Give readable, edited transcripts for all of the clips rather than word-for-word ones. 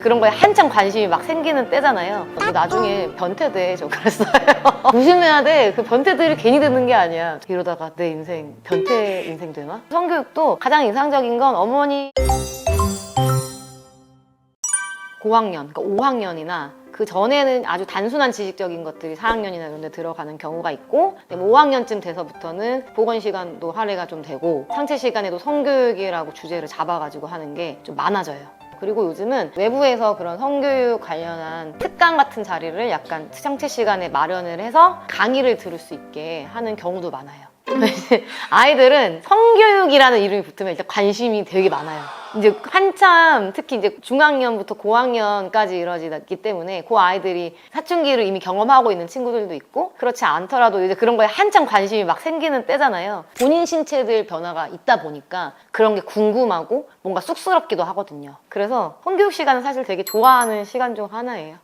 그런 거에 한창 관심이 막 생기는 때잖아요. 나중에 변태돼 저 그랬어요. 조심해야 돼. 그 변태들이 괜히 되는 게 아니야. 이러다가 내 인생 변태 인생 되나? 성교육도 가장 인상적인 건 어머니 고학년, 그러니까 5학년이나 그 전에는 아주 단순한 지식적인 것들이 4학년이나 이런 데 들어가는 경우가 있고 5학년쯤 돼서부터는 보건 시간도 할애가 좀 되고 상체 시간에도 성교육이라고 주제를 잡아가지고 하는 게 좀 많아져요. 그리고 요즘은 외부에서 그런 성교육 관련한 특강 같은 자리를 약간 상체 시간에 마련을 해서 강의를 들을 수 있게 하는 경우도 많아요. 아이들은 성교육이라는 이름이 붙으면 일단 관심이 되게 많아요. 이제 한참 특히 이제 중학년부터 고학년까지 이루어지기 때문에 그 아이들이 사춘기를 이미 경험하고 있는 친구들도 있고 그렇지 않더라도 이제 그런 거에 한참 관심이 막 생기는 때잖아요. 본인 신체들 변화가 있다 보니까 그런 게 궁금하고 뭔가 쑥스럽기도 하거든요. 그래서 성교육 시간은 사실 되게 좋아하는 시간 중 하나예요.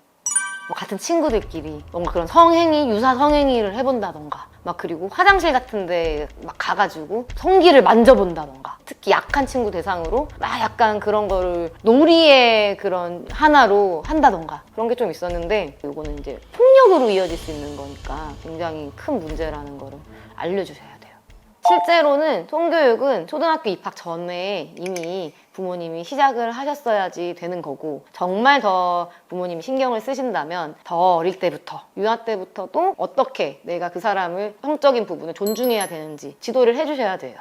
뭐 같은 친구들끼리 뭔가 그런 성행위, 유사 성행위를 해본다던가 막 그리고 화장실 같은 데 막 가가지고 성기를 만져본다던가 특히 약한 친구 대상으로 막 약간 그런 거를 놀이의 그런 하나로 한다던가 그런 게 좀 있었는데 이거는 이제 폭력으로 이어질 수 있는 거니까 굉장히 큰 문제라는 거를 알려주셔야 돼요. 실제로는 성교육은 초등학교 입학 전에 이미 부모님이 시작을 하셨어야지 되는 거고 정말 더 부모님이 신경을 쓰신다면 더 어릴 때부터 유아 때부터도 어떻게 내가 그 사람을 성적인 부분을 존중해야 되는지 지도를 해주셔야 돼요.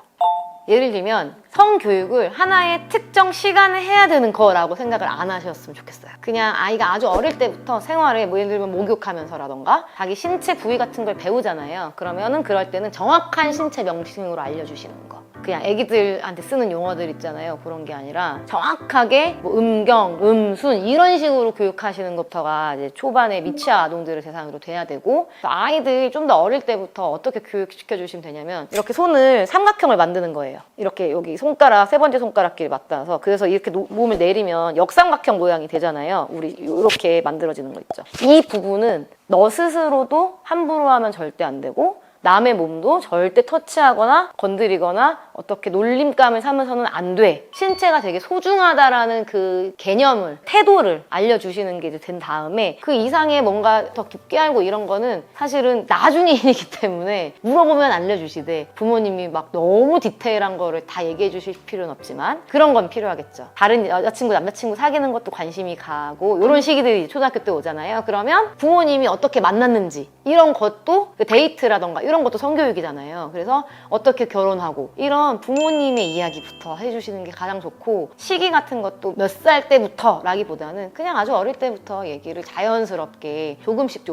예를 들면 성교육을 하나의 특정 시간에 해야 되는 거라고 생각을 안 하셨으면 좋겠어요. 그냥 아이가 아주 어릴 때부터 생활에 뭐 예를 들면 목욕하면서라던가 자기 신체 부위 같은 걸 배우잖아요. 그러면은 그럴 때는 정확한 신체 명칭으로 알려주시는 거. 그냥 애기들한테 쓰는 용어들 있잖아요. 그런 게 아니라 정확하게 뭐 음경, 음순 이런 식으로 교육하시는 것부터가 이제 초반에 미취학 아동들을 대상으로 돼야 되고 아이들 좀 더 어릴 때부터 어떻게 교육시켜 주시면 되냐면 이렇게 손을 삼각형을 만드는 거예요. 이렇게 여기 손가락 세 번째 손가락끼리 맞닿아서 그래서 이렇게 몸을 내리면 역삼각형 모양이 되잖아요. 우리 이렇게 만들어지는 거 있죠. 이 부분은 너 스스로도 함부로 하면 절대 안 되고 남의 몸도 절대 터치하거나 건드리거나 어떻게 놀림감을 삼아서는 안 돼. 신체가 되게 소중하다라는 그 개념을, 태도를 알려주시는 게 이제 된 다음에 그 이상의 뭔가 더 깊게 알고 이런 거는 사실은 나중에 일이기 때문에 물어보면 알려주시되 부모님이 막 너무 디테일한 거를 다 얘기해 주실 필요는 없지만 그런 건 필요하겠죠. 다른 여자친구, 남자친구 사귀는 것도 관심이 가고 이런 시기들이 초등학교 때 오잖아요. 그러면 부모님이 어떻게 만났는지 이런 것도 데이트라던가 이런 것도 성교육이잖아요. 그래서 어떻게 결혼하고 이런 부모님의 이야기부터 해주시는 게 가장 좋고 시기 같은 것도 몇 살 때부터 라기보다는 그냥 아주 어릴 때부터 얘기를 자연스럽게 조금씩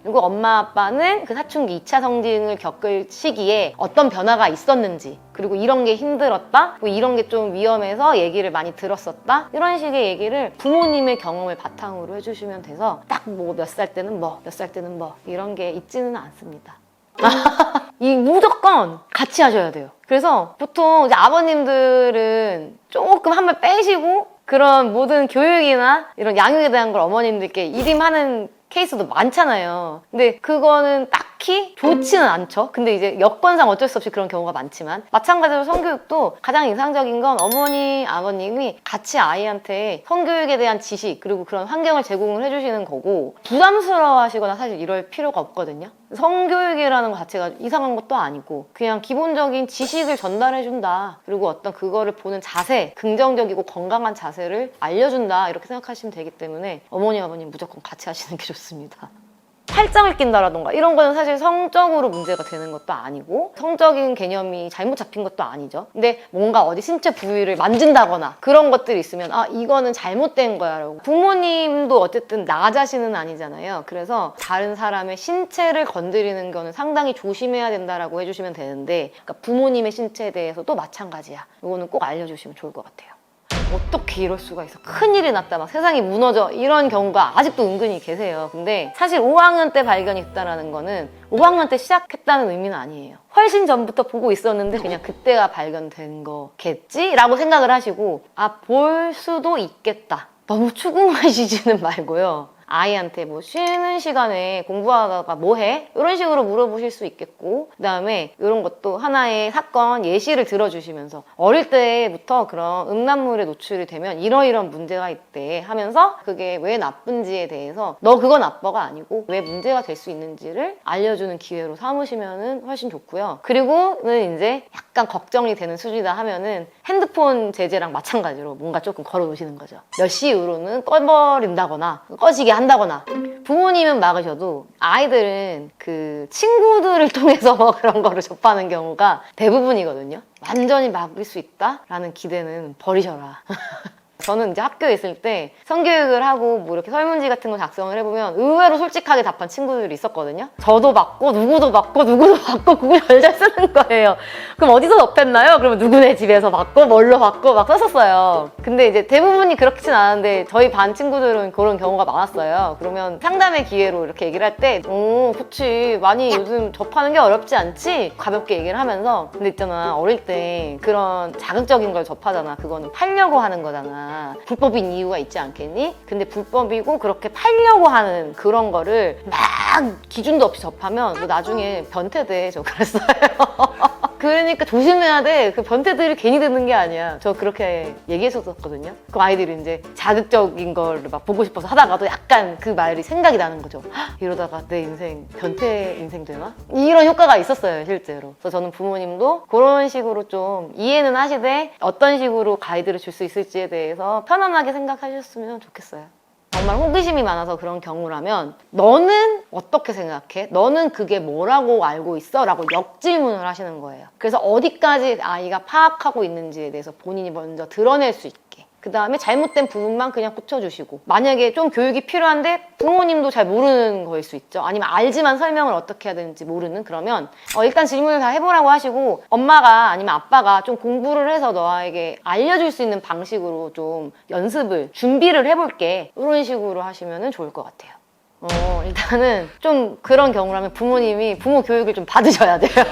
그리고 엄마 아빠는 그 사춘기 2차 성징을 겪을 시기에 어떤 변화가 있었는지 그리고 이런 게 힘들었다 뭐 이런 게 좀 위험해서 얘기를 많이 들었었다 이런 식의 얘기를 부모님의 경험을 바탕으로 해주시면 돼서 딱 뭐 몇 살 때는 뭐 몇 살 때는 뭐 이런 게 있지는 않습니다. 이 무조건 같이 하셔야 돼요. 그래서 보통 이제 아버님들은 조금 한 발 빼시고 그런 모든 교육이나 이런 양육에 대한 걸 어머님들께 일임하는 케이스도 많잖아요. 근데 그거는 딱히 좋지는 않죠. 근데 이제 여건상 어쩔 수 없이 그런 경우가 많지만 마찬가지로 성교육도 가장 인상적인 건 어머니, 아버님이 같이 아이한테 성교육에 대한 지식 그리고 그런 환경을 제공을 해주시는 거고 부담스러워 하시거나 사실 이럴 필요가 없거든요. 성교육이라는 것 자체가 이상한 것도 아니고 그냥 기본적인 지식을 전달해준다. 그리고 어떤 그거를 보는 자세, 긍정적이고 건강한 자세를 알려준다. 이렇게 생각하시면 되기 때문에 어머니, 아버님 무조건 같이 하시는 게 좋습니다. 팔짱을 낀다라던가 이런 거는 사실 성적으로 문제가 되는 것도 아니고 성적인 개념이 잘못 잡힌 것도 아니죠. 근데 뭔가 어디 신체 부위를 만진다거나 그런 것들이 있으면 아 이거는 잘못된 거야 라고 부모님도 어쨌든 나 자신은 아니잖아요. 그래서 다른 사람의 신체를 건드리는 거는 상당히 조심해야 된다라고 해주시면 되는데 그러니까 부모님의 신체에 대해서도 마찬가지야. 이거는 꼭 알려주시면 좋을 것 같아요. 어떻게 이럴 수가 있어. 큰일이 났다. 막 세상이 무너져. 이런 경우가 아직도 은근히 계세요. 근데 사실 5학년 때 발견했다라는 거는 5학년 때 시작했다는 의미는 아니에요. 훨씬 전부터 보고 있었는데 그냥 그때가 발견된 거겠지? 라고 생각을 하시고 볼 수도 있겠다. 너무 추궁하시지는 말고요. 아이한테 뭐 쉬는 시간에 공부하다가 뭐 해? 이런 식으로 물어보실 수 있겠고, 그 다음에 이런 것도 하나의 사건 예시를 들어주시면서 어릴 때부터 그런 음란물에 노출이 되면 이러이런 문제가 있대 하면서 그게 왜 나쁜지에 대해서 너 그건 나빠가 아니고 왜 문제가 될 수 있는지를 알려주는 기회로 삼으시면 훨씬 좋고요. 그리고는 이제 약간 걱정이 되는 수준이다 하면은 핸드폰 제재랑 마찬가지로 뭔가 조금 걸어놓으시는 거죠. 몇 시 이후로는 꺼버린다거나 꺼지게 한다거나. 부모님은 막으셔도 아이들은 그 친구들을 통해서 그런 거를 접하는 경우가 대부분이거든요. 완전히 막을 수 있다라는 기대는 버리셔라. 저는 이제 학교에 있을 때 성교육을 하고 뭐 이렇게 설문지 같은 거 작성을 해보면 의외로 솔직하게 답한 친구들이 있었거든요. 저도 맞고 누구도 맞고 누구도 맞고 그걸 잘 쓰는 거예요. 그럼 어디서 접했나요? 그러면 누구네 집에서 맞고 뭘로 맞고 막 썼었어요. 근데 이제 대부분이 그렇진 않은데 저희 반 친구들은 그런 경우가 많았어요. 그러면 상담의 기회로 이렇게 얘기를 할 때 그치 많이 요즘 접하는 게 어렵지 않지? 가볍게 얘기를 하면서 근데 있잖아 어릴 때 그런 자극적인 걸 접하잖아. 그거는 팔려고 하는 거잖아. 불법인 이유가 있지 않겠니? 근데 불법이고 그렇게 팔려고 하는 그런 거를 막 기준도 없이 접하면 너 나중에 변태돼. 저 그랬어요. 그러니까 조심해야 돼. 그 변태들이 괜히 되는 게 아니야. 저 그렇게 얘기했었거든요. 그 아이들이 이제 자극적인 걸 막 보고 싶어서 하다가도 약간 그 말이 생각이 나는 거죠. 이러다가 내 인생 변태 인생 되나? 이런 효과가 있었어요, 실제로. 그래서 저는 부모님도 그런 식으로 좀 이해는 하시되 어떤 식으로 가이드를 줄 수 있을지에 대해서 편안하게 생각하셨으면 좋겠어요. 정말 호기심이 많아서 그런 경우라면 너는 어떻게 생각해? 너는 그게 뭐라고 알고 있어? 라고 역질문을 하시는 거예요. 그래서 어디까지 아이가 파악하고 있는지에 대해서 본인이 먼저 드러낼 수 있게. 그 다음에 잘못된 부분만 그냥 고쳐주시고 만약에 좀 교육이 필요한데 부모님도 잘 모르는 거일 수 있죠. 아니면 알지만 설명을 어떻게 해야 되는지 모르는 그러면 일단 질문을 다 해보라고 하시고 엄마가 아니면 아빠가 좀 공부를 해서 너에게 알려줄 수 있는 방식으로 좀 연습을 준비를 해볼게 이런 식으로 하시면 좋을 것 같아요. 일단은 좀 그런 경우라면 부모님이 부모 교육을 좀 받으셔야 돼요.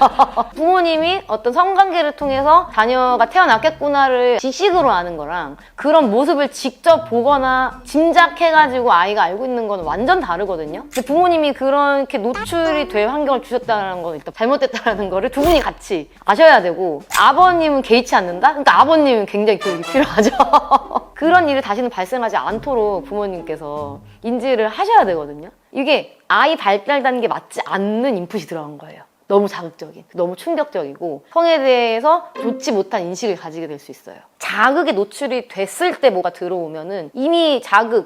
부모님이 어떤 성관계를 통해서 자녀가 태어났겠구나를 지식으로 아는 거랑 그런 모습을 직접 보거나 짐작해가지고 아이가 알고 있는 건 완전 다르거든요. 근데 부모님이 그렇게 노출이 될 환경을 주셨다는 건 일단 잘못됐다는 거를 두 분이 같이 아셔야 되고 아버님은 개의치 않는다? 그러니까 아버님은 굉장히 교육이 필요하죠. 그런 일이 다시는 발생하지 않도록 부모님께서 인지를 하셔야 되거든요. 이게 아이 발달 단계에 맞지 않는 인풋이 들어간 거예요. 너무 자극적인, 너무 충격적이고 성에 대해서 좋지 못한 인식을 가지게 될 수 있어요. 자극에 노출이 됐을 때 뭐가 들어오면은 이미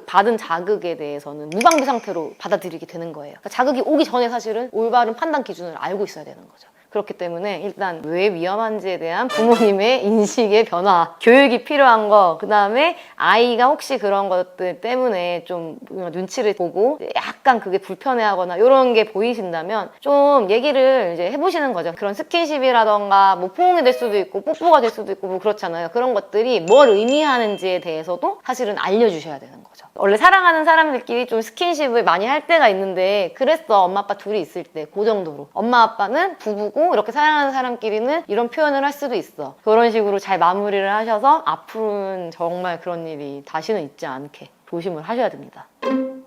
받은 자극에 대해서는 무방비 상태로 받아들이게 되는 거예요. 그러니까 자극이 오기 전에 사실은 올바른 판단 기준을 알고 있어야 되는 거죠. 그렇기 때문에 일단 왜 위험한지에 대한 부모님의 인식의 변화, 교육이 필요한 거, 그 다음에 아이가 혹시 그런 것들 때문에 좀 눈치를 보고 약간 그게 불편해하거나 이런 게 보이신다면 좀 얘기를 이제 해보시는 거죠. 그런 스킨십이라던가 뭐 포옹이 될 수도 있고 뽀뽀가 될 수도 있고 뭐 그렇잖아요. 그런 것들이 뭘 의미하는지에 대해서도 사실은 알려주셔야 되는 거죠. 원래 사랑하는 사람들끼리 좀 스킨십을 많이 할 때가 있는데 그랬어. 엄마 아빠 둘이 있을 때 그 정도로. 엄마 아빠는 부부고 이렇게 사랑하는 사람끼리는 이런 표현을 할 수도 있어. 그런 식으로 잘 마무리를 하셔서 앞으로는 정말 그런 일이 다시는 있지 않게 조심을 하셔야 됩니다.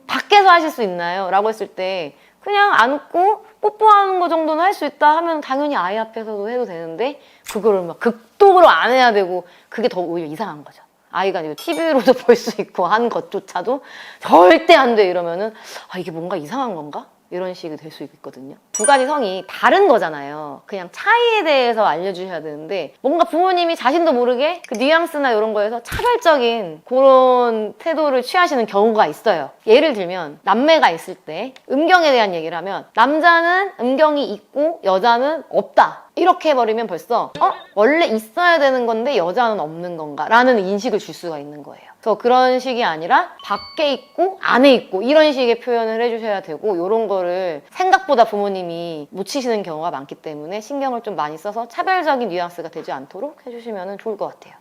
밖에서 하실 수 있나요? 라고 했을 때 그냥 안고 뽀뽀하는 거 정도는 할 수 있다 하면 당연히 아이 앞에서도 해도 되는데 그거를 막 극도로 안 해야 되고 그게 더 오히려 이상한 거죠. 아이가 TV로도 볼 수 있고 한 것조차도 절대 안 돼 이러면은 이게 뭔가 이상한 건가? 이런 식이 될 수 있거든요. 두 가지 성이 다른 거잖아요. 그냥 차이에 대해서 알려주셔야 되는데 뭔가 부모님이 자신도 모르게 그 뉘앙스나 이런 거에서 차별적인 그런 태도를 취하시는 경우가 있어요. 예를 들면 남매가 있을 때 음경에 대한 얘기를 하면 남자는 음경이 있고 여자는 없다. 이렇게 해버리면 벌써 원래 있어야 되는 건데 여자는 없는 건가? 라는 인식을 줄 수가 있는 거예요. 그래서 그런 식이 아니라 밖에 있고 안에 있고 이런 식의 표현을 해주셔야 되고 이런 거를 생각보다 부모님이 묻히시는 경우가 많기 때문에 신경을 좀 많이 써서 차별적인 뉘앙스가 되지 않도록 해주시면 좋을 것 같아요.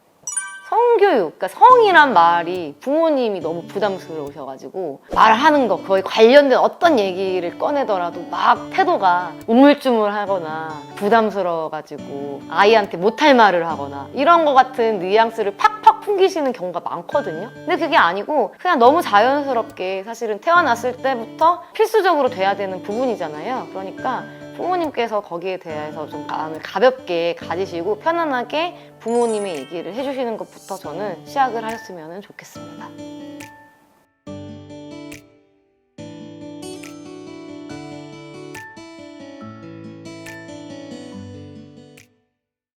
성교육, 그러니까 성이란 말이 부모님이 너무 부담스러우셔가지고 말하는 거 거의 관련된 어떤 얘기를 꺼내더라도 막 태도가 우물쭈물하거나 부담스러워가지고 아이한테 못할 말을 하거나 이런 거 같은 뉘앙스를 팍팍 풍기시는 경우가 많거든요. 근데 그게 아니고 그냥 너무 자연스럽게 사실은 태어났을 때부터 필수적으로 돼야 되는 부분이잖아요. 그러니까 부모님께서 거기에 대해서 좀 마음을 가볍게 가지시고 편안하게 부모님의 얘기를 해주시는 것부터 저는 시작을 하셨으면 좋겠습니다.